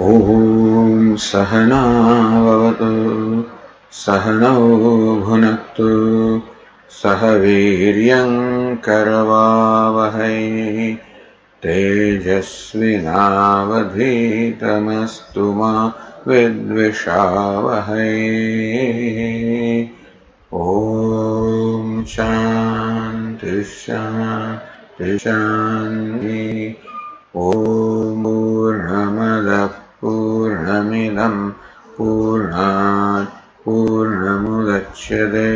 ॐ सहनाववतु सहनौ भुनक्तु सह वीर्यं करवावहै तेजस्विनावधीतमस्तु मा विद्विषावहै। ॐ शान्ति शान्ति शान्ति। ॐ पूर्णमदः पूर्णमिदं पूर्णात् पूर्णमुदच्यते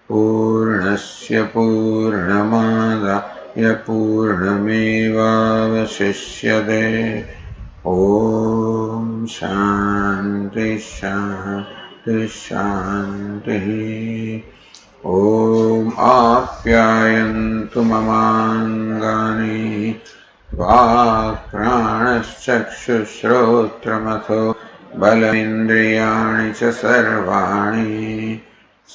पूर्णस्य पूर्णमादाय पूर्णमेवावशिष्यते। ॐ शान्ति शान्ति शान्तिः। ॐ आप्यायन्तु ममाङ्गानि वाक्प्राणश्चक्षुश्रोत्रमथो बलेन्द्रियाणि च सर्वाणि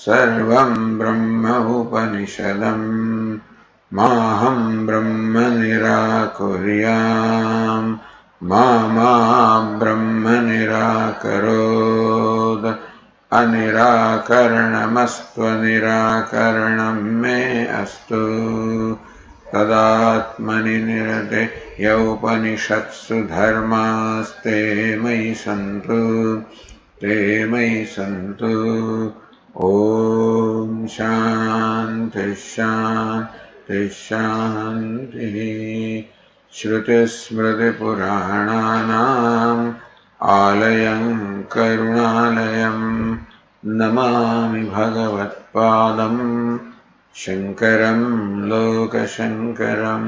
सर्वं ब्रह्म उपनिषदं माहं ब्रह्म निराकुर्याम् मा ब्रह्म निराकरोत् अनिराकरणमस्त्वनिराकरणं मे अस्तु। तदात्मनि निरते यौपनिषत्सु धर्मास्ते मयि सन्तु ते मयि सन्तु। ॐ शान्ति शान्ति शान्तिः। श्रुतिस्मृतिपुराणानाम् आलयं करुणालयं नमामि भगवत्पादं शङ्करं लोकशङ्करं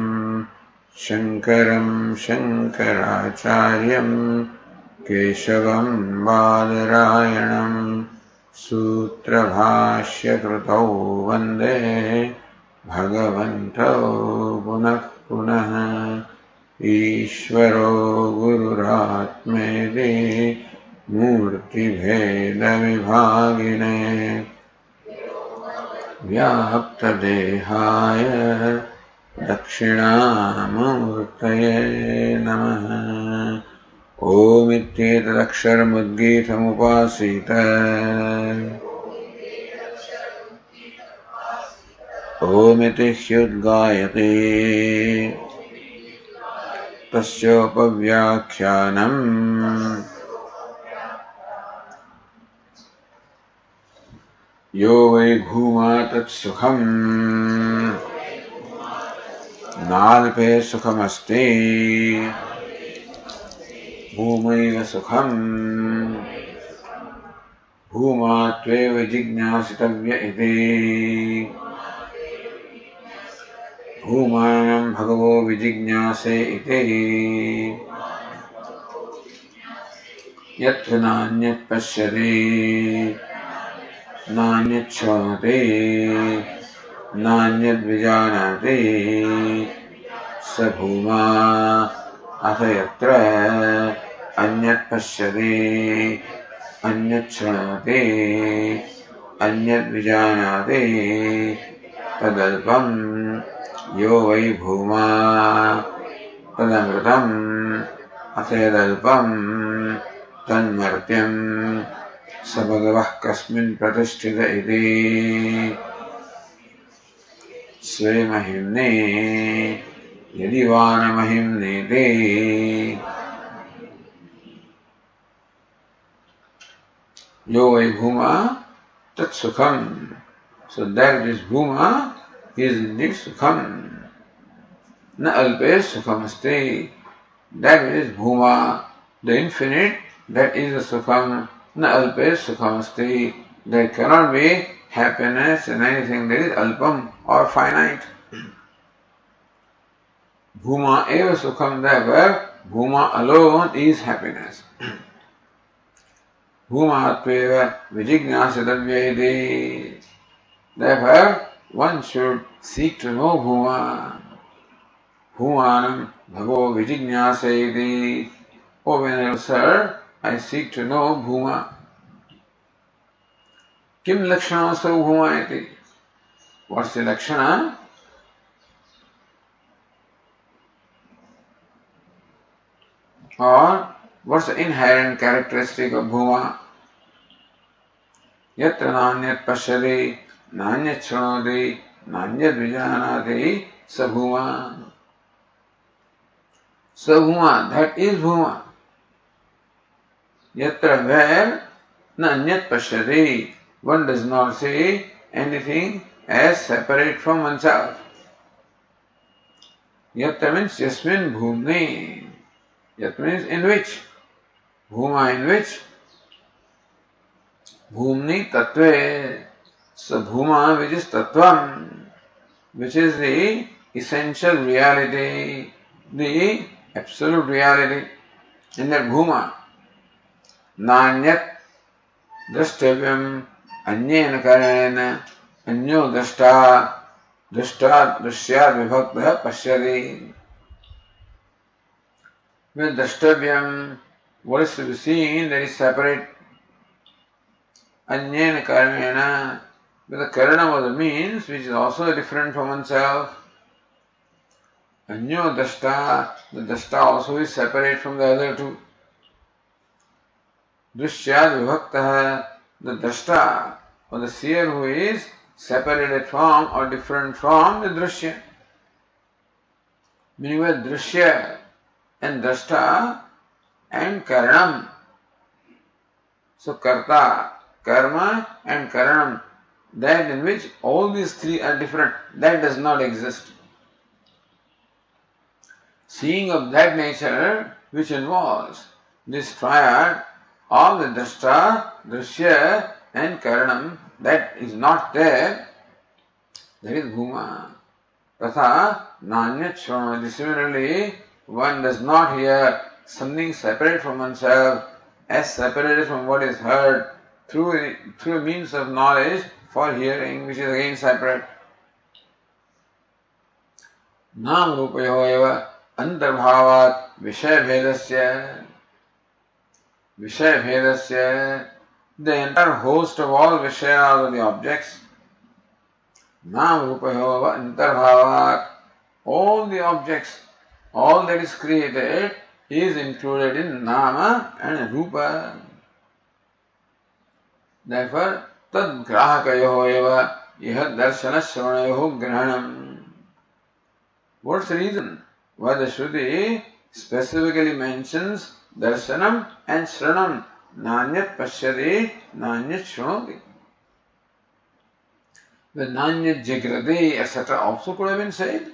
शङ्करं शङ्कराचार्यं केशवं बादरायणं सूत्रभाष्यकृतौ वन्दे भगवन्तौ पुनः पुनः। ईश्वरो गुरुरात्मेति मूर्तिभेदविभागिने व्याप्तदेहाय दक्षिणामूर्तये नमः। ओमित्येतदक्षरमुद्गीतमुपासीत ओमिति ह्युद्गायते तस्योपव्याख्यानम् यो वै भूमा तत्सुखम् नाल्पे सुखमस्ति भूमैव सुखम् भूमा त्वेव जिज्ञासितव्य इति भूमानं भगवो विजिज्ञासे इति यत्र नान्यत् पश्यति नान्यत् शृणोति नान्यद् विजानाति स भूमा अथ यत्र अन्यत् पश्यति अन्यत् शृणोति अन्यद् विजानाति तदल्पम् यो वै भूमा तदमृतम् अथ यदल्पम् तन्मर्त्यम् स भगवः कस्मिन् प्रतिष्ठित इति स्वे महिम्ने यदि वा न महिम्नेति। यो वै भूमा तत्सुखम्। So that is bhuma is indeed sukham. Na alpe sukhamasti. That is bhuma, the infinite, that is the sukham. Na alpe sukhamasti. There cannot be happiness in anything that is alpam or finite. Bhuma eva sukham, therefore bhuma alone is happiness. Bhuma tveva vijignasatavya iti. Therefore, one should seek to know Bhuma. Bhumanam bhavo vijignasayati. O venerable sir, I seek to know Bhuma. Kim lakshanasau Bhuma iti. What's the lakshana? Or What's the inherent characteristic of Bhuma? Yatra nanyat pashyati, nanyat shrunoti, nanyat vijanati, sabhuma. Sabhuma, that is Bhuma. Yatra, where nanyat pashyati, one does not see anything as separate from oneself. Yatra means yasmin bhumni. Yatra means in which. Bhuma in which. Bhumni tattve. So Bhuma which is tattvam, which is the essential reality, the absolute reality. In that Bhuma, nanyat drashtavyam anyena karanena anyo drashta drashtat drishyat vibhakta pashyati. With drashtavyam, what is to be seen that is separate. Anyena karanena, with the karana was the means which is also different from oneself. Anyo drashta, the drashta also is separate from the other two. Drishyat vibhakta, the drashta or the seer who is separated from or different from the drishya. Meaning with drishya and drashta and karanam. So karta, karma and karanam, that in which all these three are different, that does not exist. Seeing of that nature which involves this triad of the drashta, drishya and karanam, that is not there, that is Bhuma. Tatha nanyat shranoti. Similarly, one does not hear something separate from oneself as separated from what is heard through a means of knowledge for hearing, which is again separate. Nam rupayo eva antarbhavat vishaya bhedasya. Vishaya bhedasya, the entire host of all Vishayas of the objects. Nam rupayo eva antarbhavat, all the objects, all that is created is included in Nama and Rupa. Therefore, tad grahakayo eva iha darshana shravanayo grahanam. What's the reason why the Shruti specifically mentions darshanam and shranam? Nanyat pashyati, nanyat shranoti. The nanyat jigrati, etc. also could have been said.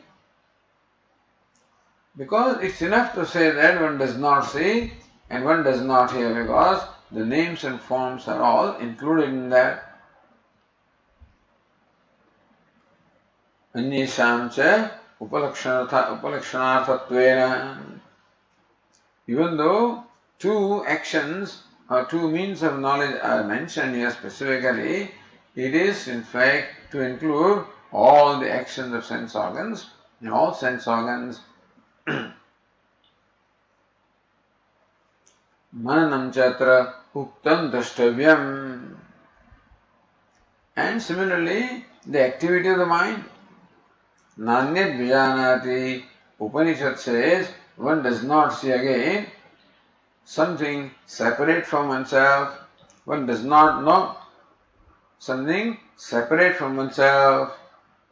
Because it's enough to say that one does not see and one does not hear, because the names and forms are all included in that. Anyesham cha upalakshanarthatvena. Even though two actions or two means of knowledge are mentioned here specifically, it is in fact to include all the actions of sense organs, and all sense organs. Mananam chatra uktam drashtavyam. And similarly, the activity of the mind. Nanyat vijanati. Upanishad says one does not see again something separate from oneself. One does not know something separate from oneself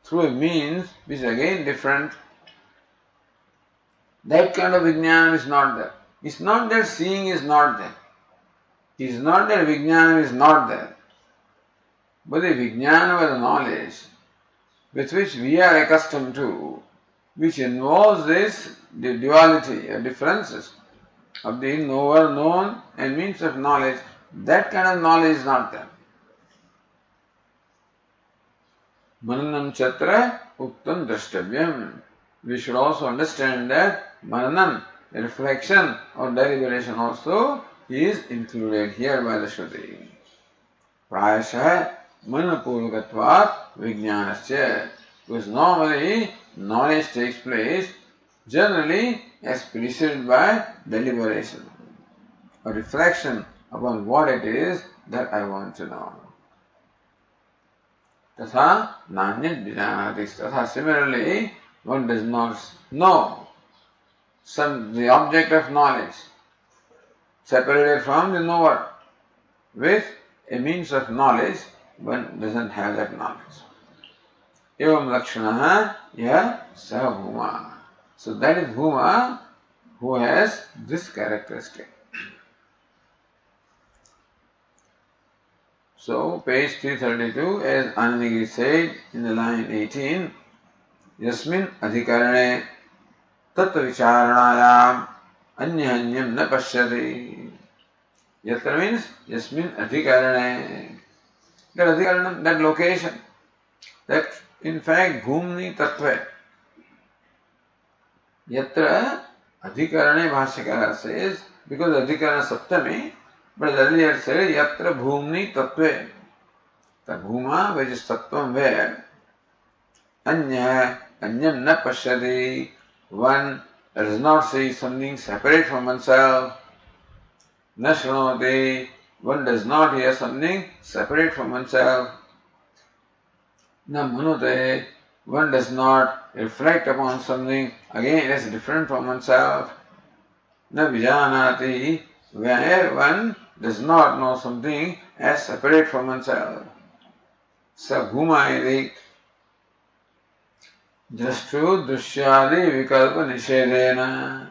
through a means which is again different. That kind of vijnana is not there. It's not that seeing is not there. It is not that vijnana is not there. But the vijnana or the knowledge with which we are accustomed to, which involves the duality or differences of the knower, known and means of knowledge, that kind of knowledge is not there. Mananam chatra uktam drashtavyam. We should also understand that mananam, reflection or deliberation also is included here by the Shruti. Prayasha manapurukatvat vijnanasya. Because normally knowledge takes place generally as preceded by deliberation or reflection upon what it is that I want to know. Tatha nanyat vijanati. Tatha similarly, one does not know the object of knowledge separated from the knower. With a means of knowledge, one doesn't have that knowledge. Evam lakshanaha yah sah bhuma. So that is bhuma who has this characteristic. So page 332, as Anandagiri said in the line 18, Yasmin adhikarane tattva vicharanayam anyanyam na pashyati. Yatra means Yasmin adhikarane. That adhikaranam, that location, that in fact bhumni tattva. Yatra adhikarane Bhashyakara says, because adhikarana saptami, but earlier said yatra bhumni tattve. The bhuma, which is tattvam where anyam na pashyati, one does not see something separate from oneself. Na shranoti, one does not hear something separate from oneself. Na manute, one does not reflect upon something again as different from oneself. Na vijanati, where one does not know something as separate from oneself. Sa bhuma iti drashtu dushyadi vikalpa nishedena.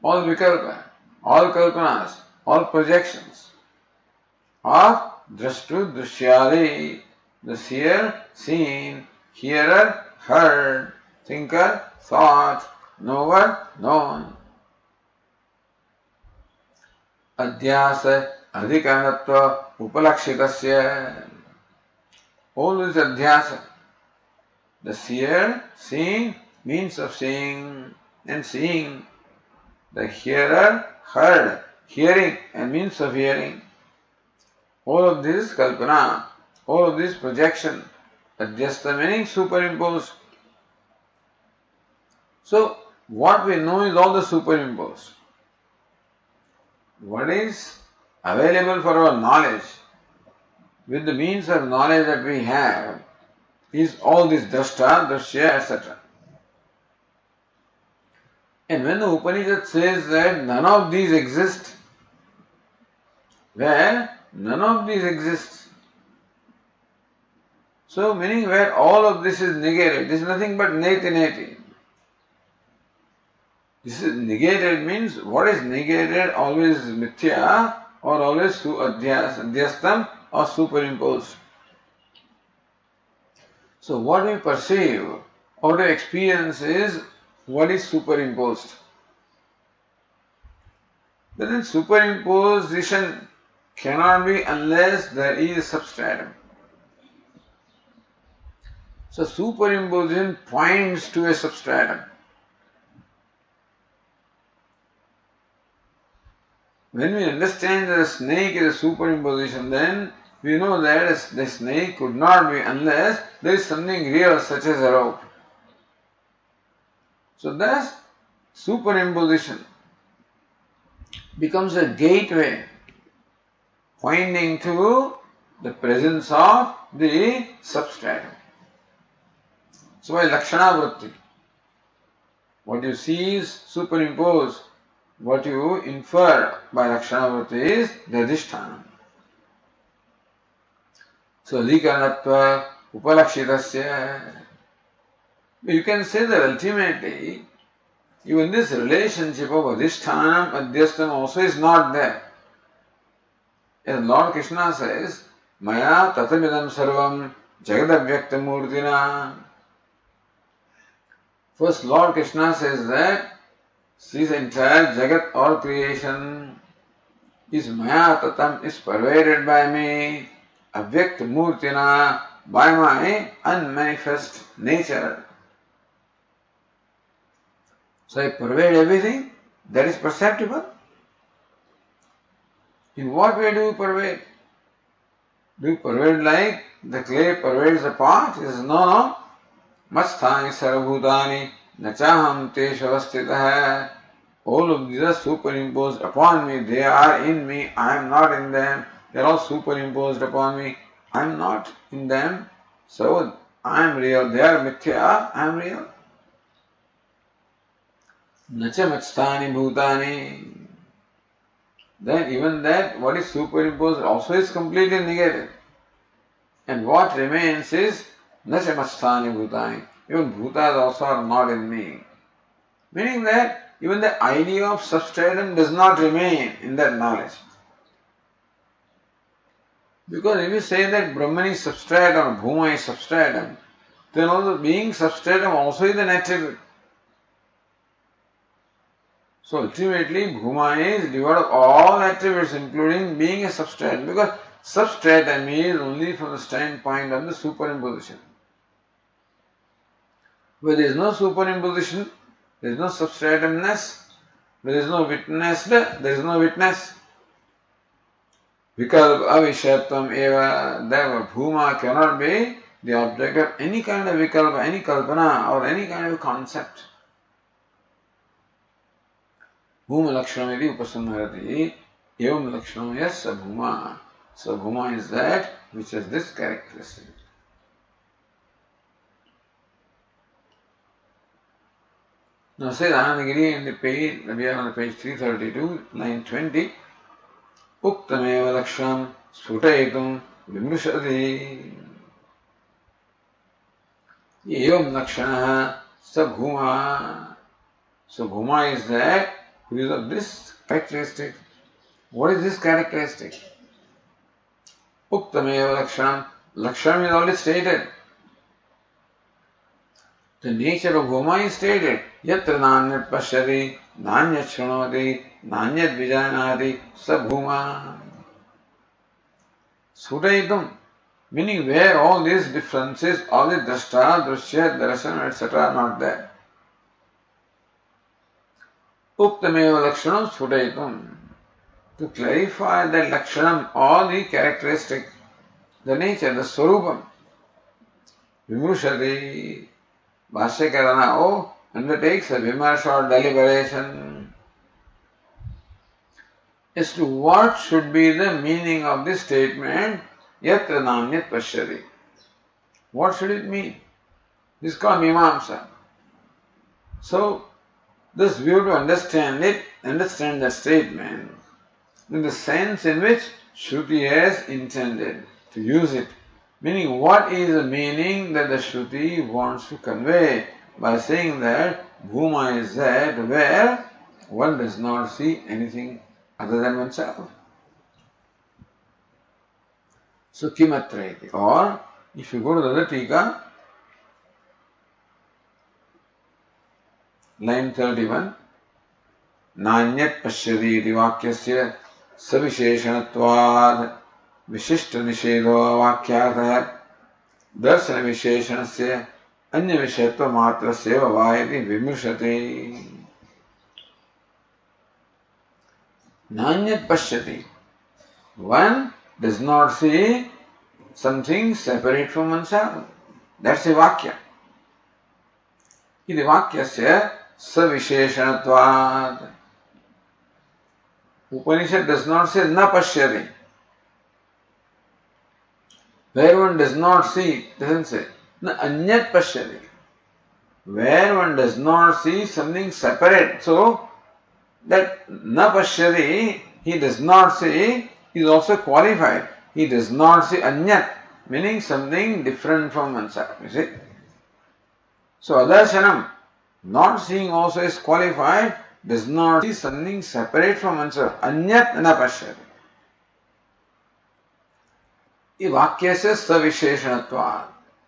All vikalpa, all kalpanas, all projections of drashtu dushyadi, the seer, seen, hearer, heard, thinker, thought, knower, known. Adhyasa adhikaranatva upalakshitasya. All this adhyasa, the seer, seeing, means of seeing and seeing, the hearer, heard, hearing and means of hearing. All of this kalpana, all of this projection, adhyasta meaning superimposed. So, what we know is all the superimposed. What is available for our knowledge, with the means of knowledge that we have, is all this drashta, drashya, etc. And when the Upanishad says that none of these exist, where none of these exist, so meaning where all of this is negated, this is nothing but neti. This is negated means what is negated always is mithya or always adhyastam or superimposed. So what we perceive or to experience is what is superimposed. But then superimposition cannot be unless there is substratum. So superimposition points to a substratum. When we understand that a snake is a superimposition, then we know that the snake could not be unless there is something real such as a rope. So thus superimposition becomes a gateway pointing to the presence of the substratum. So by lakshana vritti, what you see is superimposed. What you infer by lakshana vritti is the adhisthana. So adhikaranatva upalakshitasya. You can say that ultimately, even this relationship of adhisthana, adhyastam also is not there. As Lord Krishna says, Maya tatamidam sarvam jagadavyakta murtina. First Lord Krishna says that this entire Jagat or creation is Maya Tatam, is pervaded by me, Avyakt Murtina, by my unmanifest nature. So I pervade everything that is perceptible. In what way do you pervade? Do you pervade like the clay pervades the pot? He says, no. Masthani sarvabhutani nachaham teshu avastitah. All of these are superimposed upon me. They are in me. I am not in them. They are all superimposed upon me. I am not in them. So I am real. They are mithya. I am real. Nacha masthani bhutani. then even that what is superimposed also is completely negated. And what remains is Nachamasthani Bhutani. Even Bhutas also are not in me. Meaning that even the idea of substratum does not remain in that knowledge. Because if you say that Brahman is substratum or Bhuma is substratum, then also being substratum also is an attribute. So ultimately Bhuma is devoid of all attributes including being a substratum, because substratum is only from the standpoint of the superimposition. Where there is no superimposition, there is no substratumness, there is no witnessed, there is no witness. Vikalpa avishayatvam eva, therefore Bhuma cannot be the object of any kind of vikalpa, any kalpana or any kind of concept. Bhuma lakshanam iti upasamharati, evam lakshanam yasya bhuma. So bhuma is that which has this characteristic. Now says Anandagiri in the page, we are on page 332, line 20, Uktameva lakshanam sputayitum vimrushati. Evam lakshanaha sabhuma. So bhuma is that who is of this characteristic. What is this characteristic? Uktameva lakshanam. Lakshanam is already stated. The nature of Bhuma is stated. Yatra nanyat pashyati, nanyat shrunoti, nanyat vijanati, sa Bhuma. Sutayitum, meaning where all these differences, all the drashta, drushya, darshan, etc. are not there. Uktameva lakshanam sutayitum. To clarify that lakshanam, all the characteristics, the nature, the swarupam, vimrushati. Bhasyakarana undertakes a vimarsha or deliberation as to what should be the meaning of this statement, yatra nanyat pashyati. What should it mean? This is called mimamsa. So, thus we have to understand it, understand that statement in the sense in which Shruti has intended to use it. Meaning, what is the meaning that the Shruti wants to convey by saying that Bhuma is that where one does not see anything other than oneself. So, Kimatrayati. Or, if you go to the other Tika, line 31, Nanyat Pashyati iti vakyasya savisheshanatvad विशिष्ट निषेधो वाक्यार्थः दर्शन विशेषणस्य अन्य विषयत्व मात्रस्य वा इति विमृशति. नान्यत् पश्यति. One does not see something separate from oneself. That's a vakya. इति वाक्यस्य सविशेषणत्वात्. Upanishad does not say न पश्यति. Where one does not see, doesn't say. Na anyat pashyati. Where one does not see something separate. So, that na pashyati, he does not see, is also qualified. He does not see anyat, meaning something different from oneself. You see? So, adarshanam, not seeing also is qualified, does not see something separate from oneself. Anyat na pashyati. Vakya says savisheshanatva.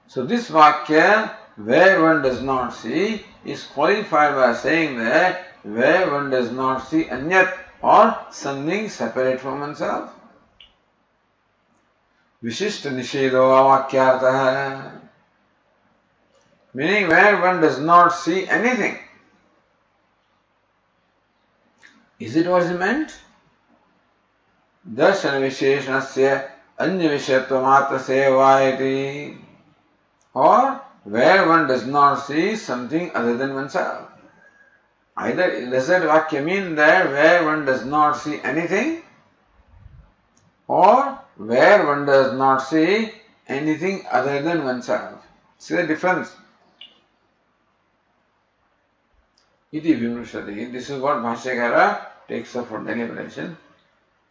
So this vakya, where one does not see, is qualified by saying that where one does not see anyat or something separate from oneself. Vishishta nishedo vakyartah. Meaning where one does not see anything. Is it what is meant? Darshana visheshanasya अन्य विषयत्व मात्र सेवायति. Or where one does not see something other than oneself. Either does that vakya mean that where one does not see anything, or where one does not see anything other than oneself. See the difference? Iti vimrushati. This is what Bhashyakara takes up for deliberation.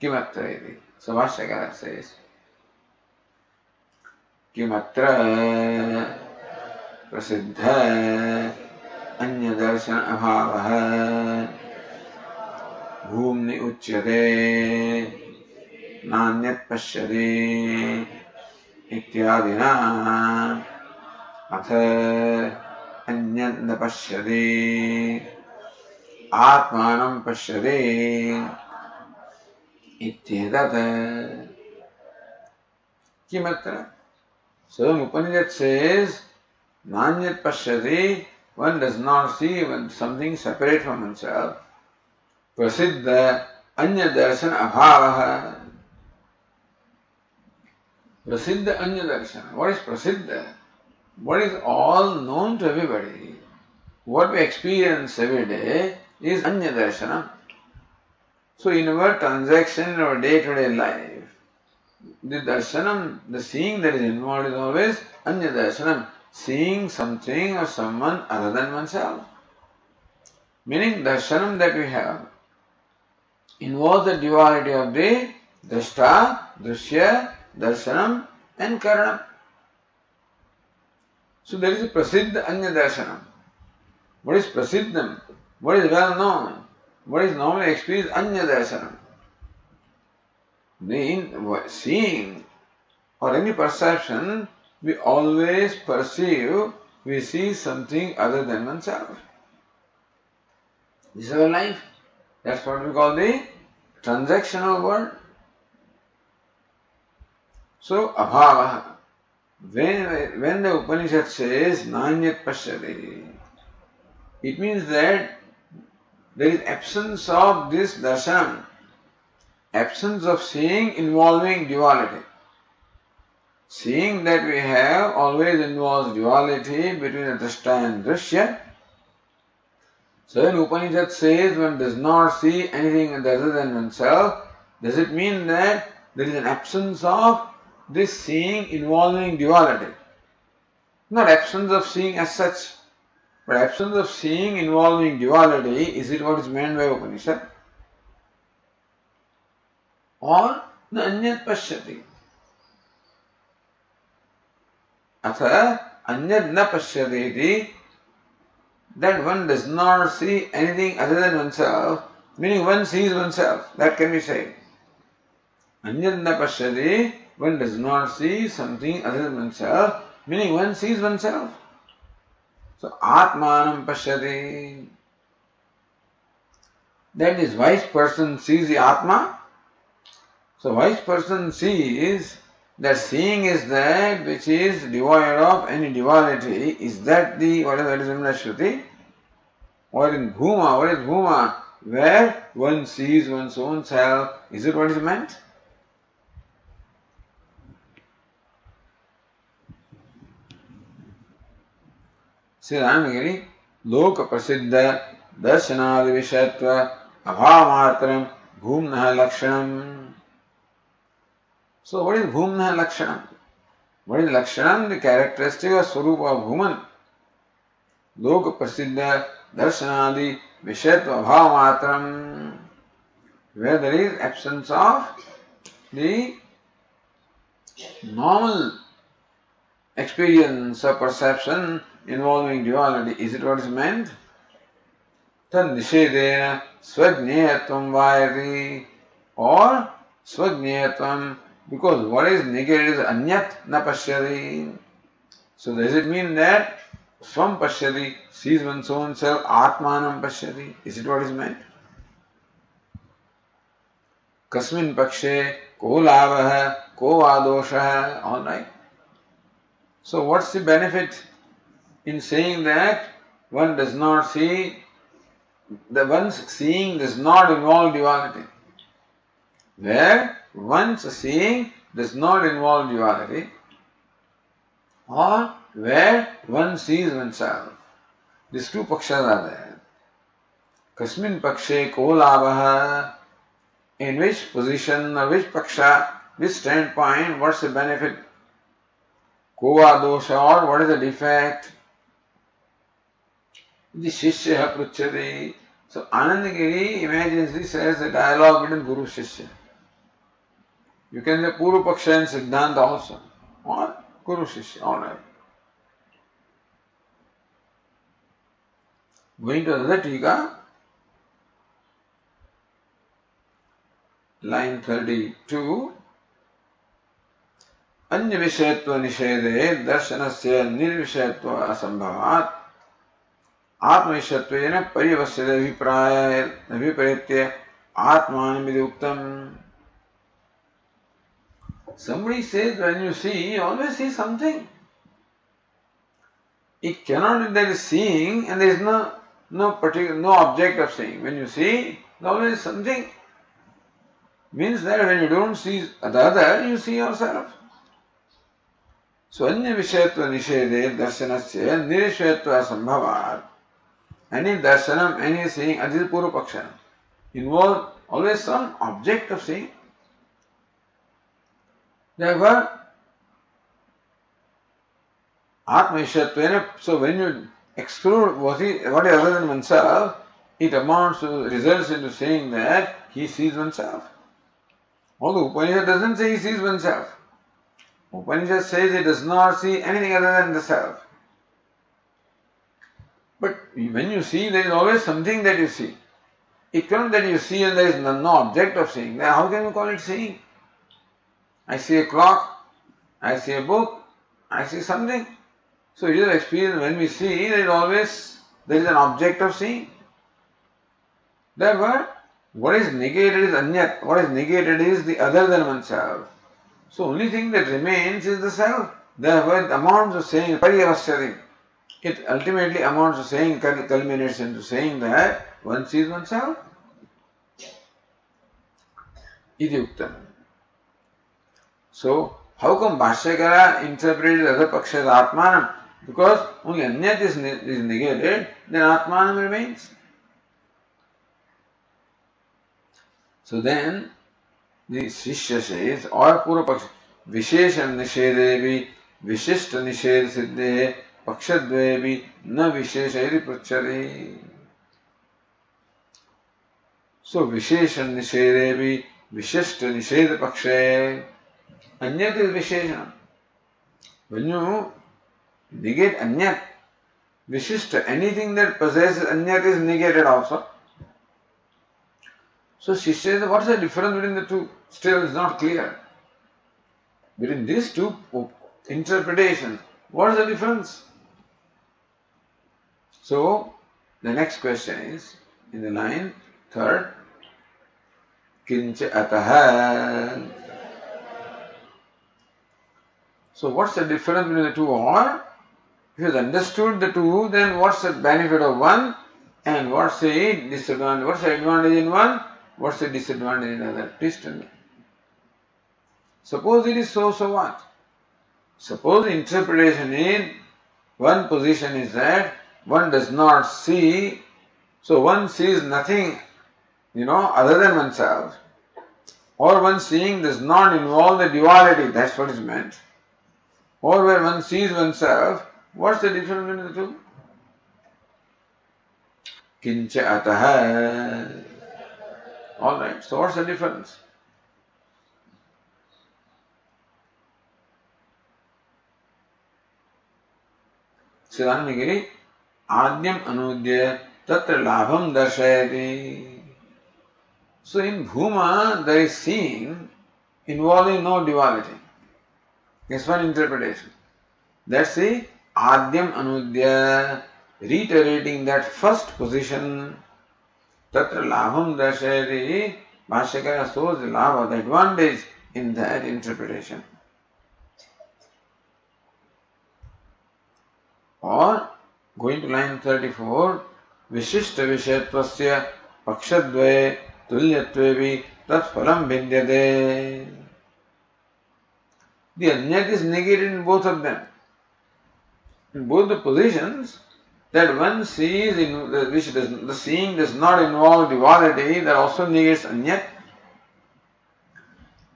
Kimatra iti. So Bhashyakara says, Kimatra prasiddha anya darshan abhavaha bhumni uchyate nanyat pashyate ityadina atha anyat na pashyate atmanam pashyate ityadata kimatra. So Upanishad says, Nanyat pashyati, one does not see something separate from himself. Prasiddha anya darshan abhavaha. Prasiddha anya darshan. What is prasiddha? What is all known to everybody? What we experience every day is anya darshanam. So in our transaction, in our day-to-day life, the darshanam, the seeing that is involved is always anya darshanam, seeing something or someone other than oneself. Meaning darshanam that we have involves the duality of the drashta, drishya, darshanam and karanam. So there is a prasiddha anya darshanam. What is prasiddham? What is well known? What is normally experienced anya darshanam? The seeing or any perception, we always perceive, we see something other than oneself. This is our life. That's what we call the transactional world. So, abhava. When the Upanishad says nanyat pashyati, it means that there is absence of this darshanam, absence of seeing involving duality. Seeing that we have always involves duality between the drashta and drishya. So when Upanishad says one does not see anything other than oneself, does it mean that there is an absence of this seeing involving duality? Not absence of seeing as such, but absence of seeing involving duality. Is it what is meant by Upanishad? Or the anyat pashyati? Atha anyat na pashyati iti, that one does not see anything other than oneself, meaning one sees oneself. That can be said. Anyat na pashyati, one does not see something other than oneself, meaning one sees oneself. So atmanam pashyati, that this wise person sees the Atma. So wise person sees that seeing is that which is devoid of any duality. Is that the, what is in the Shruti? Or in Bhuma, what is Bhuma? Where one sees one's own self. Is it what is meant? Sri Ramagiri, Loka Prasiddha Darshanadi Vishatva Abhamatram Bhumnaha Lakshanam. So what is Bhumnaha Lakshanam? What is Lakshanam? The characteristic or Swarupa of Bhuman. Loka Prasiddha Darshanadi Vishatva Abhamatram, where there is absence of the normal experience or perception involving duality. Is it what is meant? Tad nishedena svajneyatvam vayati, or svajneyatvam, because what is negated is anyat na pashyati. So does it mean that swam pashyati, sees one's own self, atmanam pashyati? Is it what is meant? Kasmin pakshe ko labha ko vadosha. All right. So what's the benefit in saying that one does not see, the one's seeing does not involve duality? Where one's seeing does not involve duality, or where one sees oneself. These two pakshas are there. Kasmin pakshe ko labha, in which position or which paksha, which standpoint, what's the benefit? Ko vadosha, or what is the defect? The Shishya Pruchati. So Anandagiri imagines this as a dialogue between Guru Shishya. You can say Purva Paksha and Siddhanta also. Or Guru Shishya, alright. Going to another Tika, line 32. अन्य विषयत्व निषेधे दर्शनस्य निर्विषयत्व असंभवात् आत्मविषयत्वेन पर्यवस्यते अभिप्रेत्य आत्मानमिति उक्तम्. Somebody says when you see, you always see something. It cannot be that is seeing and there is no object of seeing. When you see, there always something. Means that when you don't see the other, you see yourself. So, anya vishayatva nishede darshanasya nirishayatva sambhavat. Any darshanam, any seeing, that is purva paksha, involve always some object of seeing. Therefore, atma vishayatva, so when you exclude what is other than oneself, it amounts to, results into saying that he sees oneself. Although Upanishad doesn't say he sees oneself. Upanishad says he does not see anything other than the self. But when you see, there is always something that you see. It cannot that you see and there is no object of seeing. Then how can you call it seeing? I see a clock, I see a book, I see something. So it is an experience. When we see, there is an object of seeing. Therefore, what is negated is anyat. What is negated is the other than oneself. So only thing that remains is the self. Therefore, it amounts to saying pariyavasyati. It ultimately amounts to saying, culminates into saying that one sees oneself. Iti uktam. So, how come Bhashyakara interpreted other paksha as Atmanam? Because only anyat is negated, then Atmanam remains. So then, the Shishya says, or Purva Paksha, Visheshan Nishedevi, Vishishta Nishede Siddhe, Pakshadvevi, Na Visheshairi Prachari. So, Visheshan Nishedevi, Vishishta Nishede Pakshe, Anyat is Visheshan. When you negate Anyat, Vishishta, anything that possesses Anyat is negated also. So she says, what's the difference between the two? Still is not clear. Between these two interpretations, what is the difference? So, the next question is, in the line, third, Kincha Ataha. So what's the difference between the two? Or, if you have understood the two, then what's the benefit of one? And what's the disadvantage? What's the advantage in one? What's the disadvantage in another? Please tell me. Suppose it is so, so what? Suppose the interpretation in one position is that one does not see, so one sees nothing, other than oneself. Or one seeing does not involve the duality, that's what is meant. Or where one sees oneself, what's the difference between the two? Kincha ataha. Alright, so what's the difference? Siddhanagiri, Adyam Anudya Tatra Labham Darshayati. So in Bhuma, there is seeing involving no duality. That's one interpretation. That's the Adyam Anudya, reiterating that first position. Tatra labham darshayati, Bhashyakara shows the labha, the advantage in that interpretation. Or, going to line 34, Vishishta Vishayattvasya Pakshadvaya Tulyatvevi Tat Phalam Bhindyate. The anyat is negated in both of them. In both the positions, that one sees the seeing does not involve duality, that also negates anyat.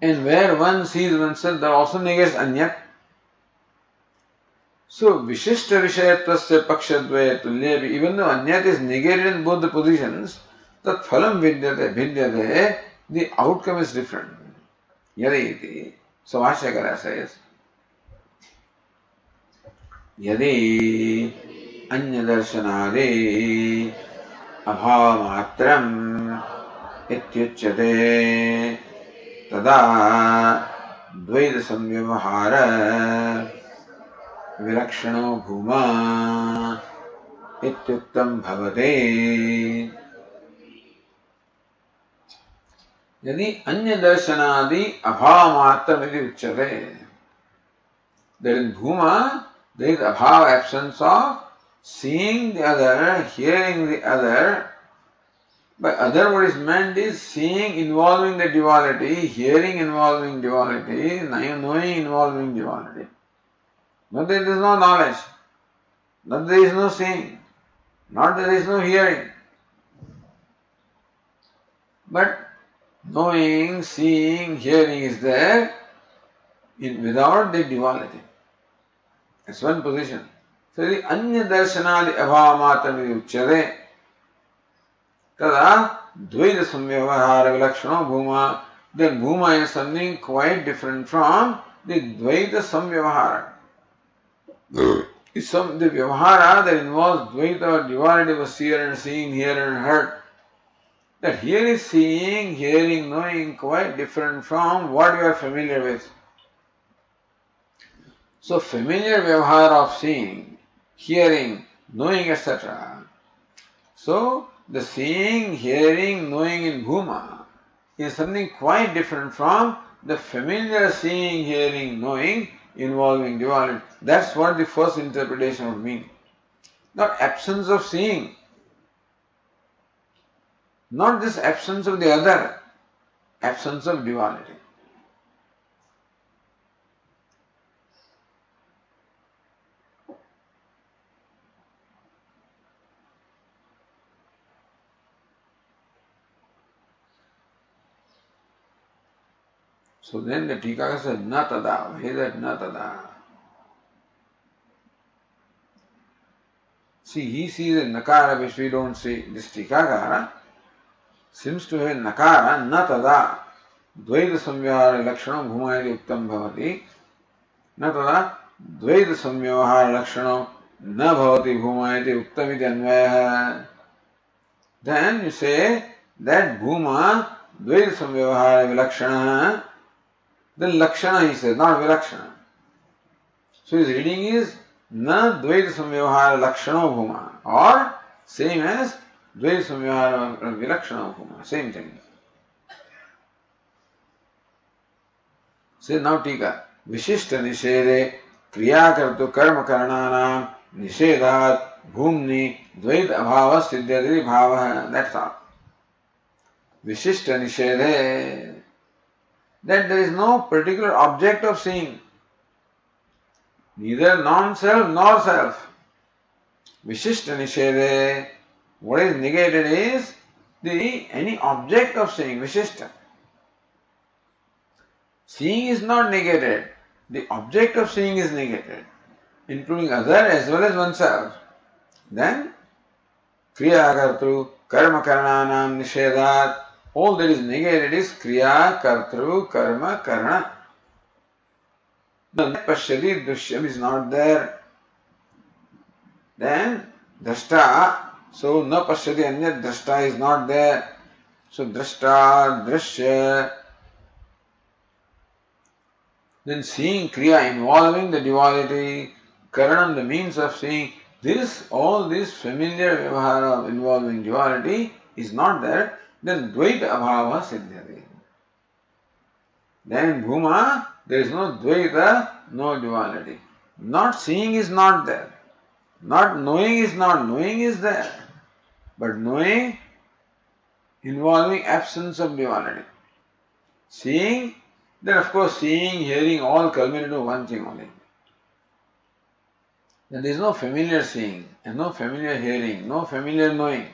And where one sees oneself, that also negates anyat. So, Vishishta Vishayattvasya Pakshadvaya Tulyavi, even though anyat is negated in both the positions, that phalam bhindyate, the outcome is different. Yadi, so Bhashyakara says, Yadi Anyadarsanadi Abhavamatram Ityuchyate Tada Dvaita Samvyavahara Vilakshano Bhuma Ityuktam Bhavate. Yadi Anyadarsanadi Abhavamatram Ityuchyate. That in Bhuma there is abhava, absence of seeing the other, hearing the other. By other, what is meant is seeing involving the duality, hearing involving duality, knowing involving duality. Not that there is no knowledge, not that there is no seeing, not that there is no hearing, but knowing, seeing, hearing is there without the duality. That's one position. So the anya darshanadi abhavamatami uchyate tada dvaita samvyavahara vilakshano bhuma. Then bhuma is something quite different from the dvaita samvyavahara. It's the vyavahara that involves dvaita or duality of seer and seeing, hear and heard. That here is seeing, hearing, knowing quite different from what you are familiar with. So familiar vyavahara of seeing, hearing, knowing, etc. So the seeing, hearing, knowing in bhuma is something quite different from the familiar seeing, hearing, knowing involving duality. That's what the first interpretation would mean. Not absence of seeing, not this absence of the other, absence of duality. So then the Tikaka said, na tada. Why is that na tada? See, he sees a nakara which we don't see. This Tikaka seems to have nakara, na tada. Dvaita samvyavahara lakshanam bhumayati uktam bhavati. Na tada. Dvaita samvyavahara lakshanam na bhavati bhumayati uktam iti anvayah. Then you say that bhuma dvaita samvyavahara vilakshana. Then lakshana he says, not vilakshana. So his reading is na dvaita samvyavahara lakshano bhuma, or same as dvaita samvyavahara vilakshano bhuma, same thing. Say now tika vishishta nishede kriya kartu karma karananam nishedat bhumni dvaita abhava siddhyati bhava. That's all. Vishishta nishede, that there is no particular object of seeing, neither non-self nor self. Vishishta nishede, what is negated is any object of seeing, vishishta. Seeing is not negated, the object of seeing is negated, including other as well as oneself. Then, kriya kartru karma karananam nishedat, all that is negated is kriya, kartru, karma, karana. The pashyati drishyam is not there. Then drashta, so na pashyati anyat drashta is not there. So drashta, drishya. Then seeing kriya involving the duality, karanam the means of seeing, all this familiar vyavahara involving duality is not there. Then dvaita abhava siddhyati. Then in bhuma there is no dvaita, no duality. Not seeing is not there. Not knowing is not. Knowing is there. But knowing involving absence of duality. Seeing, then of course seeing, hearing all culminate into one thing only. Then there is no familiar seeing, and no familiar hearing, no familiar knowing.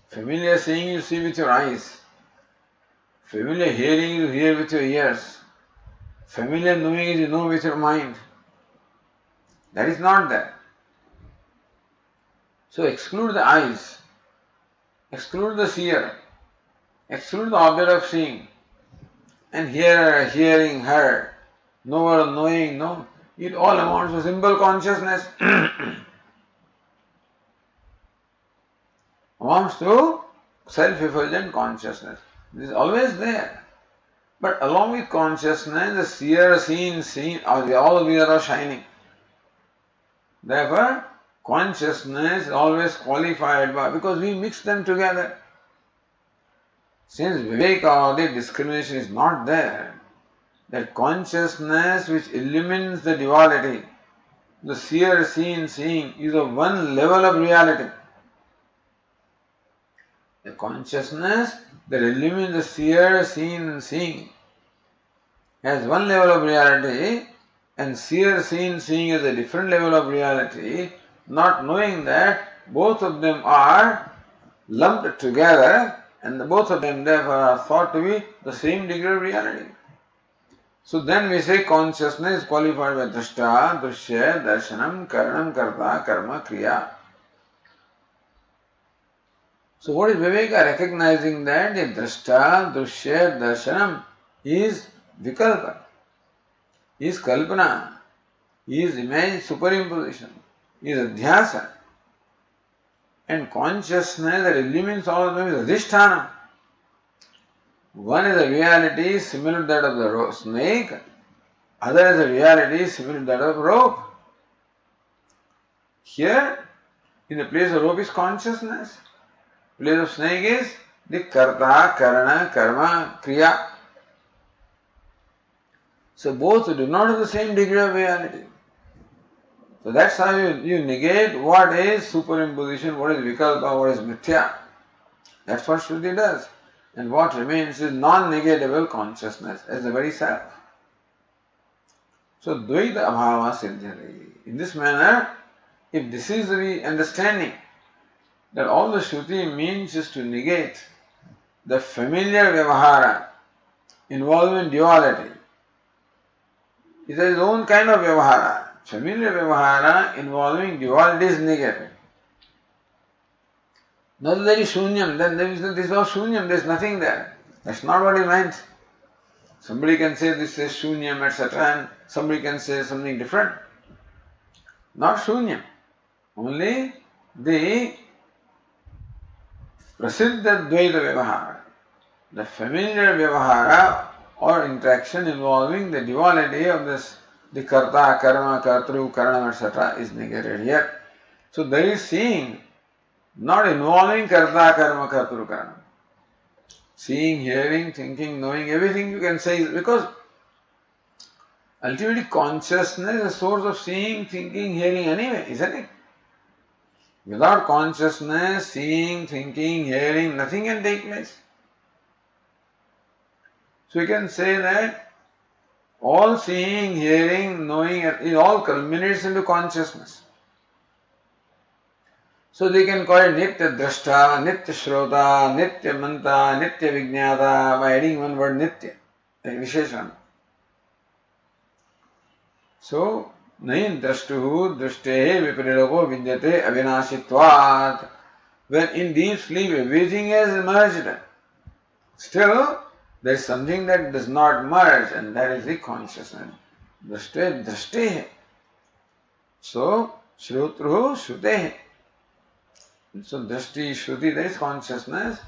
Familiar seeing you see with your eyes. Familiar hearing you hear with your ears. Familiar knowing you know with your mind. That is not there. So exclude the eyes, exclude the seer, exclude the object of seeing. and hearer hearing, heard, knower knowing, no. It all amounts to simple consciousness. Amounts to self-effulgent consciousness. This is always there. But along with consciousness, the seer, seen, all of these are shining. Therefore, consciousness is always qualified by, because we mix them together. Since Viveka, the discrimination is not there, that consciousness which illumines the duality, the seer, seeing, is of one level of reality. The consciousness that illumines the seer, seeing has one level of reality, and seer, seeing is a different level of reality, not knowing that both of them are lumped together, and both of them therefore are thought to be the same degree of reality. So then we say consciousness is qualified by drashta, drushya, darshanam, karanam, karta, karma, kriya. So what is Viveka? Recognizing that the drashta, drushya, darshanam is vikalpa, is kalpana, is image superimposition, is adhyasa. And consciousness that illumines all of them is adhisthana. One is a reality similar to that of the snake, other is a reality similar to that of rope. Here, in the place of rope is consciousness. Place of snake is the karta, karana, karma, kriya. So both do not have the same degree of reality. So that's how you negate what is superimposition, what is vikalpa, what is mithya. That's what Shruti does. And what remains is non-negatable consciousness as the very self. So Dvaita Abhava Siddhyati. In this manner, if this is the understanding that all the Shruti means is to negate the familiar Vyavahara involving duality, it has its own kind of Vyavahara. Familiar Vyavahara involving duality is negated. Not that there is shunyam, then there is no shunyam, there is nothing there. That's not what he meant. Somebody can say this is shunyam, etc., and somebody can say something different. Not shunyam. Only the prasiddha dvaita vyavahara, the familiar vyavahara or interaction involving the duality of this, the karta, karma, kartru, karanam, etc., is negated here. So there is seeing not involving karta, karma, kartru, karanam. Seeing, hearing, thinking, knowing, everything you can say, because ultimately consciousness is a source of seeing, thinking, hearing anyway, isn't it? Without consciousness, seeing, thinking, hearing, nothing can take place. So we can say that all seeing, hearing, knowing, it all culminates into consciousness. So they can call it Nitya Drashta, Nitya Shrota, Nitya Manta, Nitya Vijnata by adding one word Nitya, like Visheshana. So, Nahin Drashtuhu Drashte Viparilopo Vidyate Avinashitvat. When in deep sleep everything has merged, still there is something that does not merge, and that is the consciousness. Drashte Drashte. So, Shrutruhu Shrutehe. So, Drashti, Shruti, there is consciousness.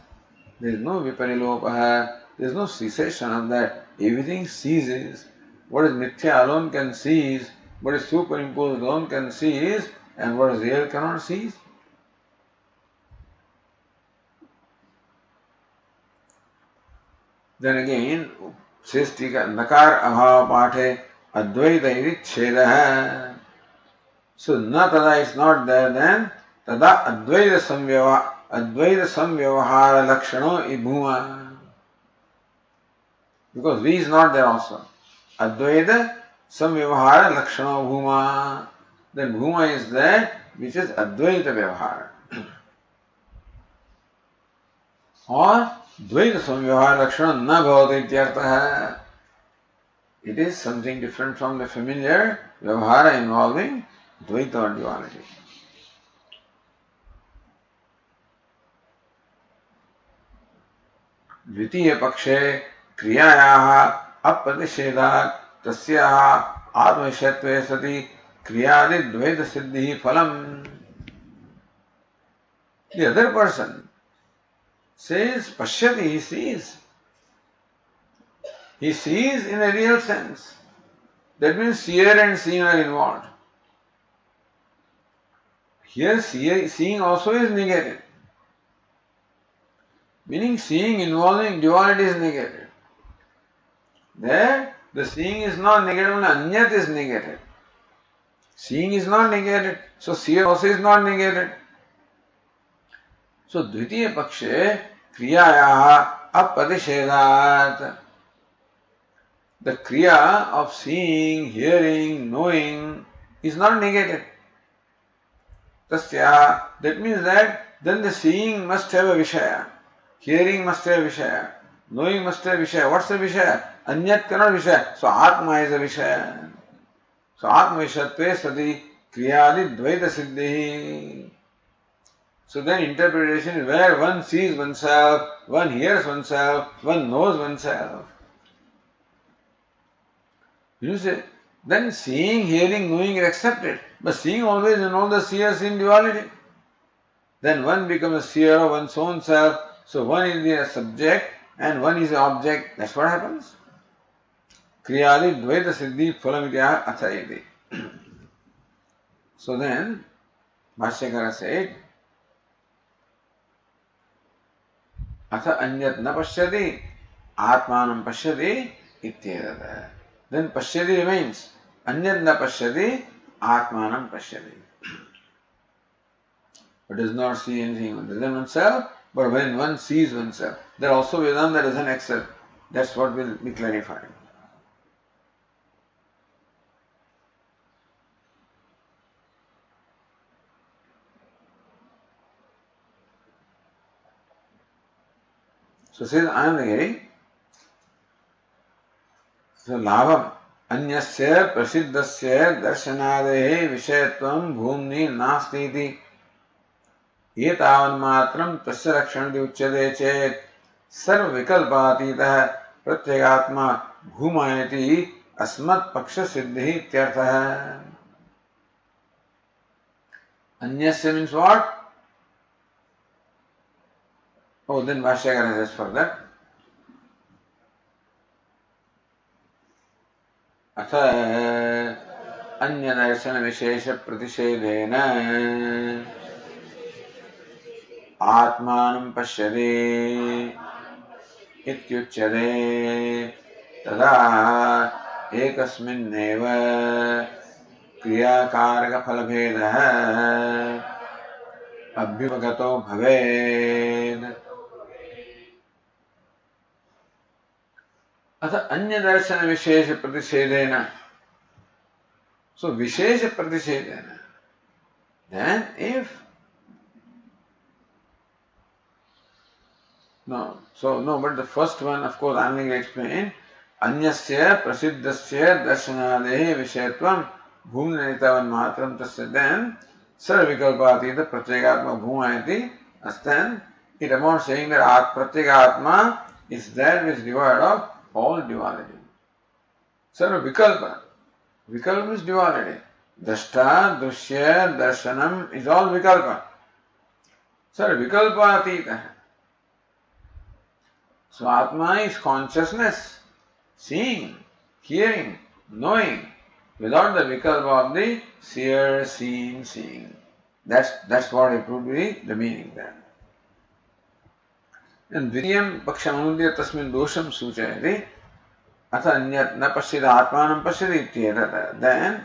There is no Viparilopaha. There is no cessation of that. Everything ceases. What is Mithya alone can cease. What is superimposed alone can cease. And what is real cannot cease. Then again, says Tika, Nakar Abhava Pathe Advaita iti Cheda. So, na tada is not there, then tada Advaita Samvyavahara Lakshano Ibhuma. Because V is not there also. Advaita Samvyavahara Lakshano Bhuma. Then Bhuma is there, which is Advaita Vyavahara. Or Dvaita Samvyavahara Lakshana na bhavati ityartha. It is something different from the familiar Vyavahara involving Dvaita or duality. Dvitiya Pakshe क्रियायाः अप्रतिषेधात् तस्याः आत्मविषयत्वे सति क्रियादिद्वैत सिद्धिः फलम्. The other person says pashyati, he sees. He sees in a real sense. That means seer and seeing are involved. Here seeing also is negated. Meaning seeing involving duality is negated. There the seeing is not negated, only anyat is negated. Seeing is not negated, so seer also is not negated. So द्वितीय पक्षे क्रियायाः अप्रतिषेधात्. The kriya of seeing, hearing, knowing is not negated. Tasya, that means that then the seeing must have a vishaya, hearing must have a vishaya, knowing must have a vishaya. What's the vishaya? Anyat cannot vishaya. So Atma is a vishaya. So Atma vishatve sati kriyadi dvaita siddhi. So then interpretation is where one sees oneself, one hears oneself, one knows oneself. You say, then seeing, hearing, knowing is accepted. But seeing always involves the seer-seen duality. Then one becomes a seer of one's own self. So one is the subject and one is the object. That's what happens. Kriyadi dvaita siddhi phalamidya athayati. So then, Bhashyakara said, Atha anyat na pashyati, atmanam pashyati, ityedata. Then pashyati remains. Anyat na pashyati, atmanam pashyati. But does not see anything other than oneself, but when one sees oneself, there also Vedanta doesn't accept. That's what will be clarified. So says Anandagiri, so labham anyasya prasiddhasya darshanadehe vishayatvam bhumni nasti iti एतावन्मात्रं तस्य लक्षणं उच्यते चेत् सर्वविकल्पातीतः प्रत्यगात्मा भूमायति अस्मत् पक्ष सिद्धिः इत्यर्थः. अन्यस्य means what? Oh, then Bhashyakara says further. अथ अन्यदर्शन विशेष प्रतिषेधेन आत्मानं पश्यति इत्युच्यते तदा एकस्मिन्नेव क्रियाकारकफलभेदः अभ्युपगतो भवेत्. अथ अन्यदर्शन विशेष प्रतिषेधेन. So wishes प्रतिषेधेन. Then if no, so no, but the first one, of course, I am going to explain. Anyasya prasiddhasya darshanadehe vishayatvam bhumnanitavan matram tasya. Then sarvikalpatita pratyegatma bhumayati. As then it amounts saying that pratyegatma is that which is devoid of all duality. Sarvikalpa. Vikalpa is duality. Drashta, drushya, darshanam is all vikalpa. Sarvikalpatita. So Atma is consciousness, seeing, hearing, knowing, without the vikalpa of the seer, seeing. That's what it would be, the meaning there. And Dvitiyam Pakshamanudya Tasmin Dosham Suchayati Atha Anyat Na Pashyada Atmanam Pashyati Ityetata. Then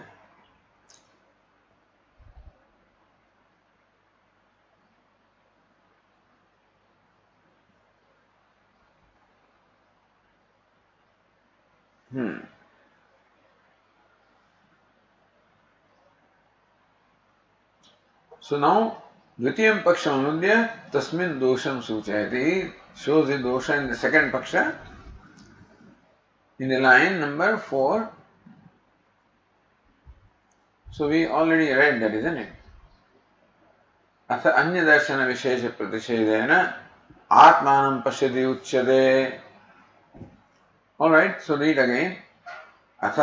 so now Dvitiyam Pakshamanudya Tasmin Dosham Suchayati shows the dosha in the second paksha in the line number 4. So we already read that, isn't it? Atha anya darshana vishesha pratishedena atmanam pashyati uchyate. Alright, so read again. अथ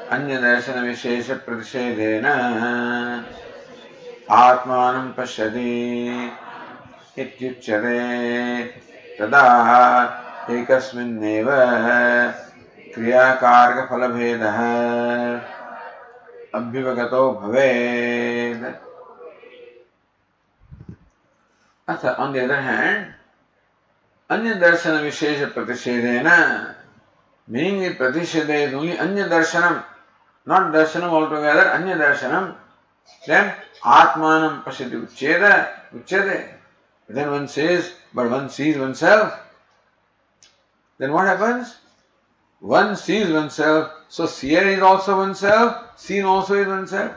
अन्यदर्शन विशेष प्रतिषेधेन आत्मानं पश्यति इत्युच्यते तदा एकस्मिन्नेव क्रियाकारकफलभेदः अभ्युपगतो भवेत्. अथ, on the other hand, anya darshana vishesha pratishedena, meaning the pratisheda is only anya darshanam, not darshanam altogether, anya darshanam. Then atmanam pasyati uchyate. Then one says, but one sees oneself. Then what happens? One sees oneself, so seer is also oneself, seen also is oneself.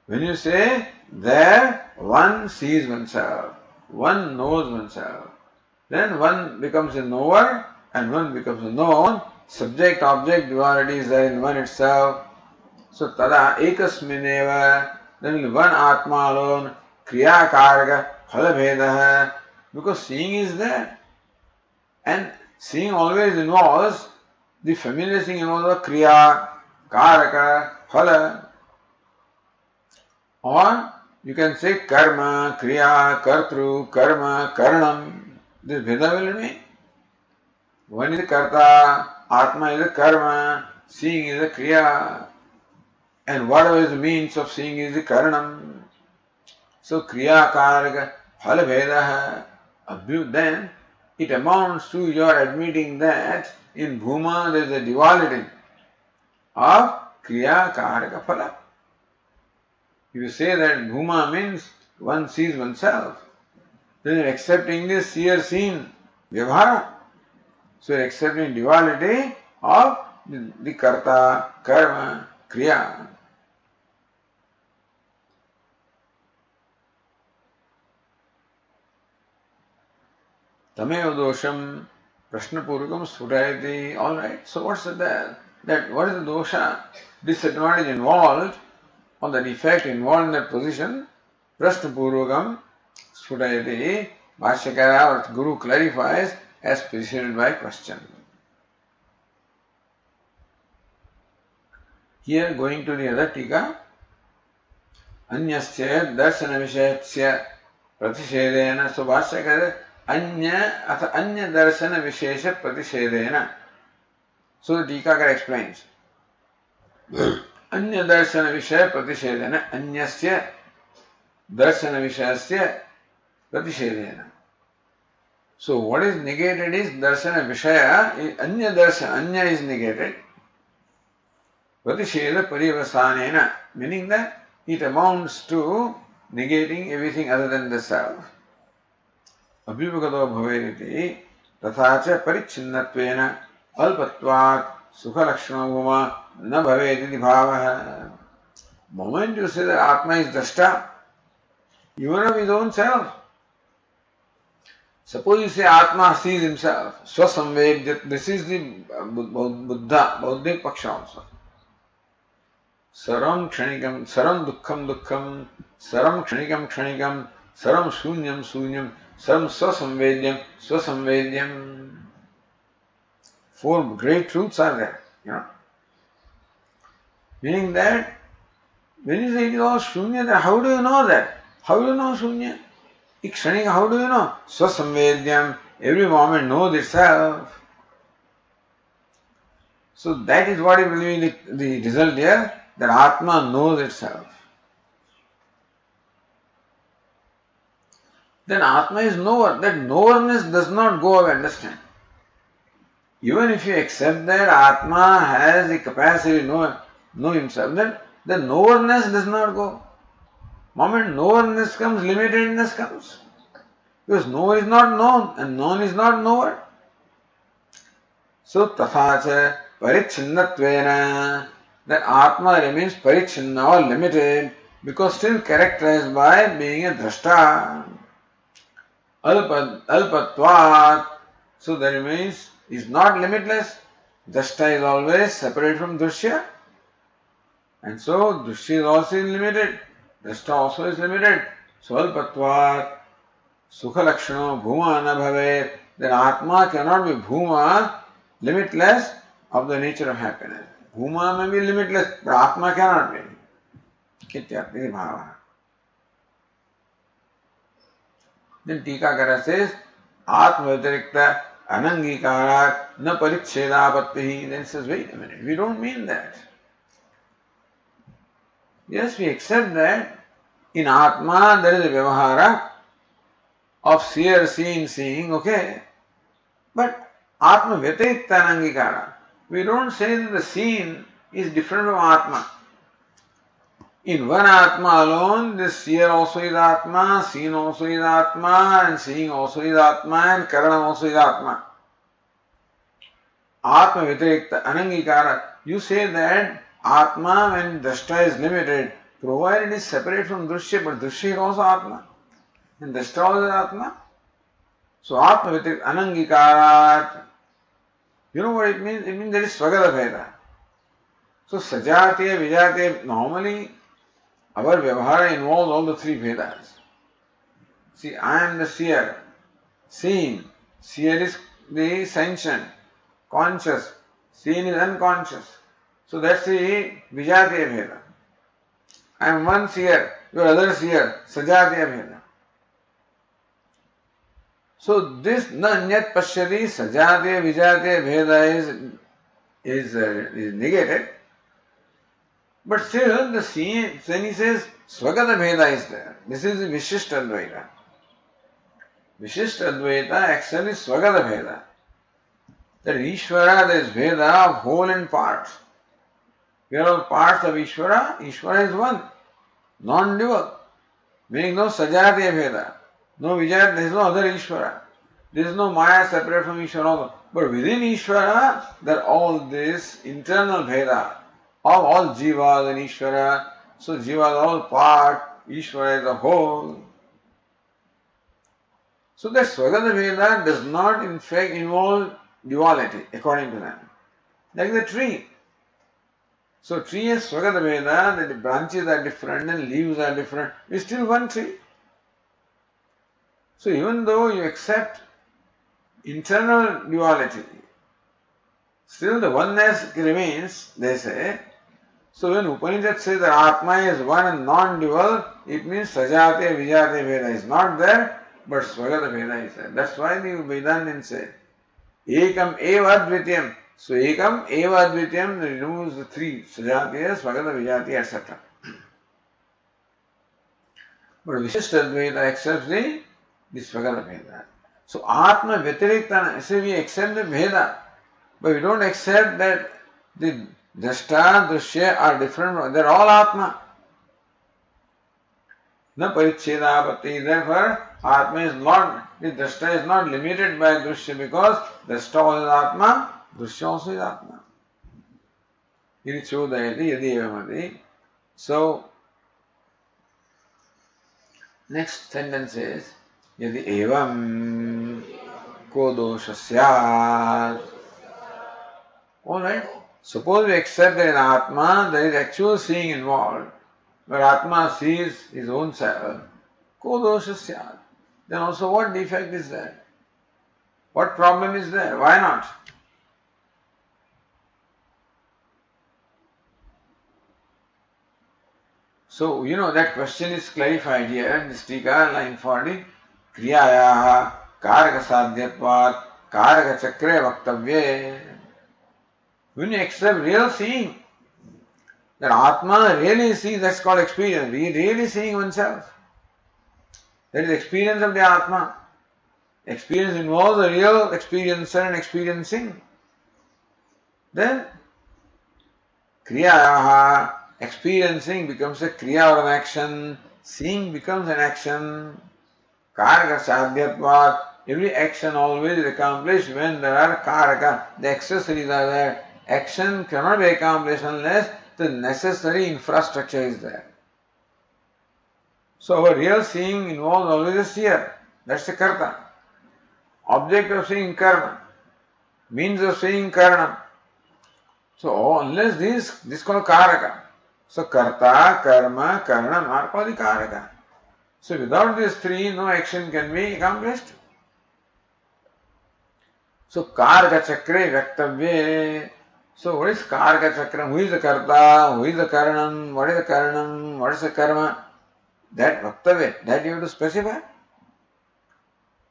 When you say there, one sees oneself, one knows oneself, then one becomes a knower and one becomes a known. Subject-object duality is there in one itself. So tada ekasmineva, then only one atma alone, kriya karga phalabhedaha, because seeing is there. And seeing always involves, the familiar thing involves the kriya, karaka, phala. Or you can say karma, kriya, kartru, karma, karanam. This Veda will remain. One is the karta, atma is the karma, seeing is the kriya, and whatever is the means of seeing is the karanam. So kriya, karga, phala vedaha, then it amounts to your admitting that in Bhuma there is a duality of kriya, karga, phala. If you say that Bhuma means one sees oneself, then you are accepting this seer seen vyavhara. So you are accepting duality of the karta, karma, kriya. Tamev dosham prashnapurvakam sphutayati. Alright, so what's that? What is the dosha? Disadvantage involved, or the defect involved in that position? Prashnapurvakam sphutayati. Bhashyakara or Guru clarifies as preceded by question. Here going to the other tika, anyasya darshana vishayasya pratishedena. So Bhashyakara anya darshana vishesha pratishedena. So the Tikakara explains. Anya darshana vishaya pratishedena, anyasya darshana vishayasya pratishedena. So what is negated is darshana vishaya, anya darshana, anya is negated. Pratisheda parivasanena, meaning that it amounts to negating everything other than the self. Abhivagato bhavediti, tathacha parichinnattvena, alpatvat, sukhalakshana na bhavediti bhavaha. Moment you say that Atma is drashta, even of his own self. Suppose you say Atma sees himself, swasamved, this is the Buddha, Bauddhic Paksha also. Saram kshanikam, saram dukkham dukkham, saram kshanikam kshanikam, saram shunyam shunyam, saram swasamvedyam swasamvedyam. Four great truths are there, Meaning that, when you say it is all shunya, then how do you know that? How do you know shunya? Ikshanika, how do you know? Swasamvedyam, every moment knows itself. So that is what will be the result here, that Atma knows itself. Then Atma is knower. That knowerness does not go away, understand. Even if you accept that Atma has the capacity to know himself, then the knowerness does not go. Moment knowerness comes, limitedness comes. Because knower is not known and known is not knower. So tathacha parichinnattvena, that Atma remains parichinna or limited because still characterized by being a drashta. Alpatvat, so that remains, is not limitless. Drashta is always separate from drishya. And so drishya is also limited. Drashta also is limited. So alpatvat, sukhalakshana bhuma na bhavet, then Atma cannot be bhuma limitless of the nature of happiness. Bhuma may be limitless, but Atma cannot be. Ityarthi bhava. Then Tikakara says, Atma Vyatirikta Anangikarat na Parichedapatti. Then says, wait a minute, we don't mean that. Yes, we accept that in Atma there is a Vyavahara of seer, seeing, okay. But Atma Vyatirikta Anangikara. We don't say that the seen is different from Atma. In one Atma alone, this seer also is Atma, seen also is Atma, and seeing also is Atma, and Karanam also is Atma. Atma Vyatirikta Anangikara. You say that Atma, when Drashta is limited, provided it is separate from Drishya, but Drishya is also Atma. And Drashta also is Atma. So Atma Vyatirikta Anangikarat. You know what it means? It means there is Swagata Bheda. So Sajatiya, Vijatiya, normally our Vyavahara involves all the three Vedas. See, I am the seer, seeing. Seer is the sentient, conscious. Seen is unconscious. So that's the Vijatiya Veda. I am one seer, your other seer, Sajatiya Veda. So this na anyat pashyati Sajatiya Vijatiya Veda is negated. But still, the scene, when he says Swagata Bheda is there. This is the Vishishta Advaita. Vishishta Advaita actually is Swagata Bheda. That Ishvara, there is Bheda of whole and parts. We are all parts of Ishvara. Ishvara is one, non-dual. Meaning no Sajatiya Bheda. No Vijayat, there is no other Ishvara. There is no Maya separate from Ishvara. But within Ishvara, there are all this internal Bheda of all Jivas and Ishvara. So Jiva is all part, Ishvara is a whole. So that Swagata Veda does not in fact involve duality according to them. Like the tree. So tree is Swagata Veda, that the branches are different and leaves are different. It's still one tree. So even though you accept internal duality, still the oneness remains, they say. So when Upanishad says that Atma is one and non-dual, it means Sajatiya Vijatiya Veda is not there, but Swagata Veda is there. That's why the Vedantins say, Ekam eva advityam. So Ekam eva advityam removes the three, Sajatiya, Swagata, Vijatiya, etc. But Vishishta Advaita accepts the Swagata Veda. So Atma Vyatirikta, say we accept the Veda, but we don't accept that the Drashta, Drishya are different. They are all Atma. Na Parichedapatti. Therefore, Atma is not, the Drashta is not limited by Drishya because Drashta also is Atma, Drishya also is Atma. Iti chodayati yadi evamati. So, next sentence is, yadi evam ko dosha syat. Alright. Suppose we accept that in Atma there is actual seeing involved, where Atma sees his own self. Ko dosha syat. Then also what defect is there? What problem is there? Why not? So, that question is clarified here in this Tika, line 40. Kriyayaha karaka sadhyatvat karaka chakre vaktavye. When you accept real seeing, that Atma really sees, that's called experience. He really seeing oneself. That is experience of the Atma. Experience involves a real experiencer and experiencing. Then, Kriyayaha, experiencing becomes a Kriya or an action. Seeing becomes an action. Karaka sadhyatvat. Every action always is accomplished when there are karaka. The accessories are there. Action cannot be accomplished unless the necessary infrastructure is there. So our real seeing involves always a seer. That's the karta. Object of seeing karma. Means of seeing karma. So unless this is called karaka. So karta, karma, karanam are called the karaka. So without these three, no action can be accomplished. So Karga Chakre Vaktavye. So what is Karga Chakram? Who is the Karta? Who is the Karanam? What is the Karanam? What is the Karma? That Vaktavye, that you have to specify.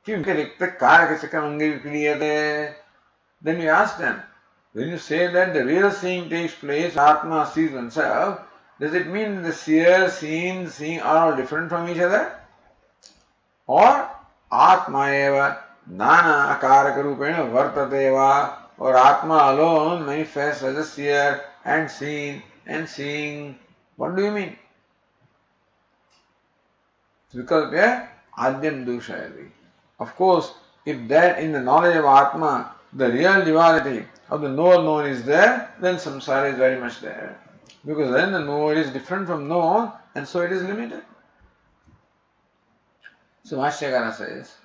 Then you ask them, when you say that the real seeing takes place, Atma sees oneself, does it mean the seer, seen, seeing are all different from each other? Or Atma eva nana akaraka rupena vartateva, or Atma alone manifests as a seer and seen and seeing. What do you mean? Because there, Adyam Dushayati. Of course, if that in the knowledge of Atma, the real duality of the knower known is there, then samsara is very much there. Because then the knower is different from known, and so it is limited. So Bhashyakara says,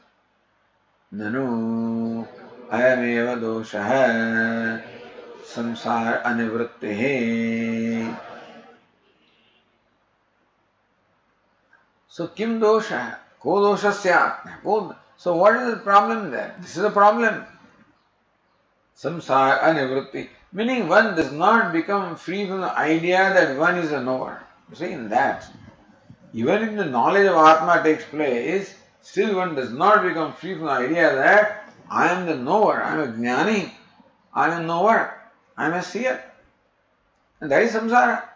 Nanu ayameva doshaha samsara anivrittihi. So kim dosha? Ko dosha syat. So what is the problem there? This is a problem. Samsara anivritti. Meaning one does not become free from the idea that one is a knower. You see, in that. Even if the knowledge of Atma takes place, still one does not become free from the idea that I am the knower, I am a jnani, I am a knower, I am a seer. And that is samsara.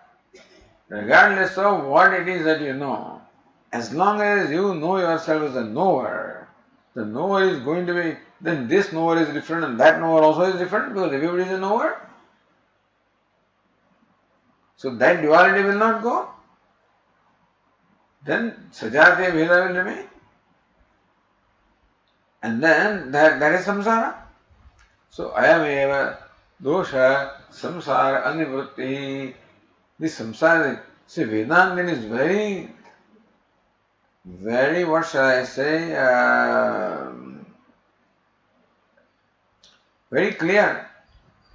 Regardless of what it is that you know, as long as you know yourself as a knower, the knower is going to be, then this knower is different and that knower also is different because everybody is a knower. So that duality will not go. Then sajatiya bheda will remain. And then that is samsara. So ayameva dosha samsara anivritti. This samsara, see, Vedanta is very, what shall I say, very clear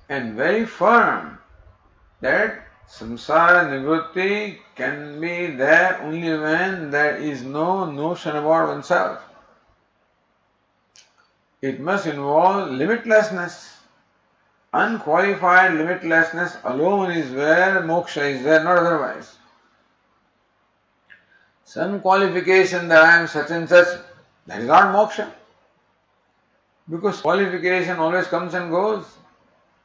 and very firm that samsara nivritti can be there only when there is no notion about oneself. It must involve limitlessness. Unqualified limitlessness alone is where moksha is there, not otherwise. Some qualification that I am such and such, that is not moksha. Because qualification always comes and goes.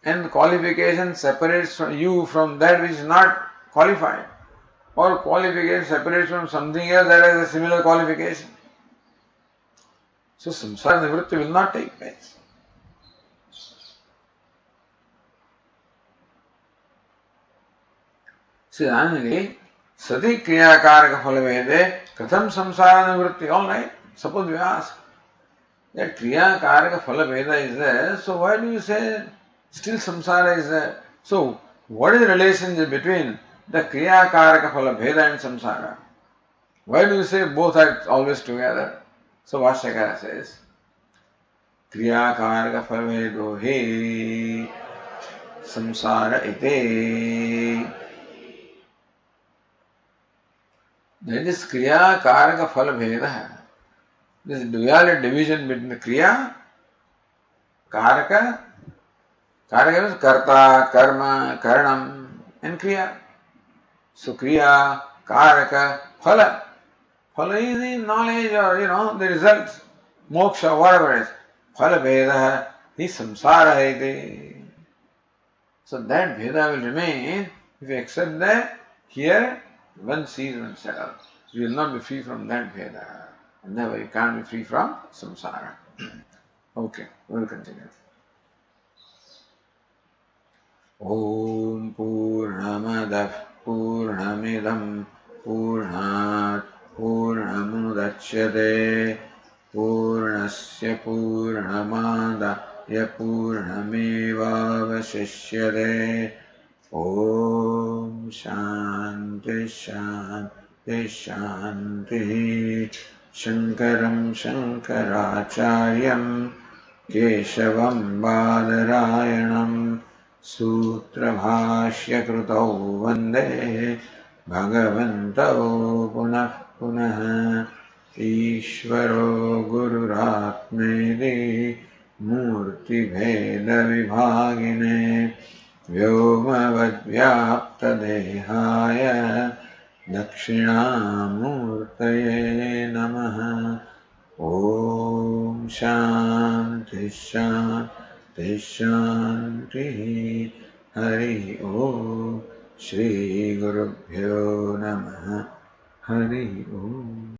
And the qualification separates you from that which is not qualified. Or qualification separates from something else that has a similar qualification. So samsara nivritti will not take place. Siddhanili, sati kriyakaraka phalavede, katham samsara nivritti. All right, suppose we ask that kriyakaraka phalaveda is there, so why do you say still samsara is there? So, what is the relationship between the kriyakaraka phalaveda and samsara? Why do you say both are always together? So Bhashyakara says, kriyakaraka phalavedo he samsara ite. That is kriya karaka phala bheda. This duality division between the kriya, karaka means karta, karma, karanam, and kriya. So kriya, karaka, phala. Phala is the knowledge or the results. Moksha, whatever it is. Phala bheda, is samsara ite. So that bheda will remain if you accept that here one sees oneself. You will not be free from that bheda. And never you can't be free from samsara. Okay, we will continue. Om Purnamadah Purnamidam Purnat Purnamudachyate Purnasya Purnamadaya Purnamevavashishyate. Om Shanti Shanti Shanti. Shankaram Shankaracharyam Keshavam Badarayanam Sutra Bhashya Krutau Vande Bhagavantau Punah Punah Ishvaro Gururatmedi मूर्तिभेदविभागिने व्योमवद्व्याप्तदेहाय दक्षिणामूर्तये नमः। ॐ शान्ति शान्ति शान्तिः। हरि ओम्। श्रीगुरुभ्यो नमः। हरि ओम्।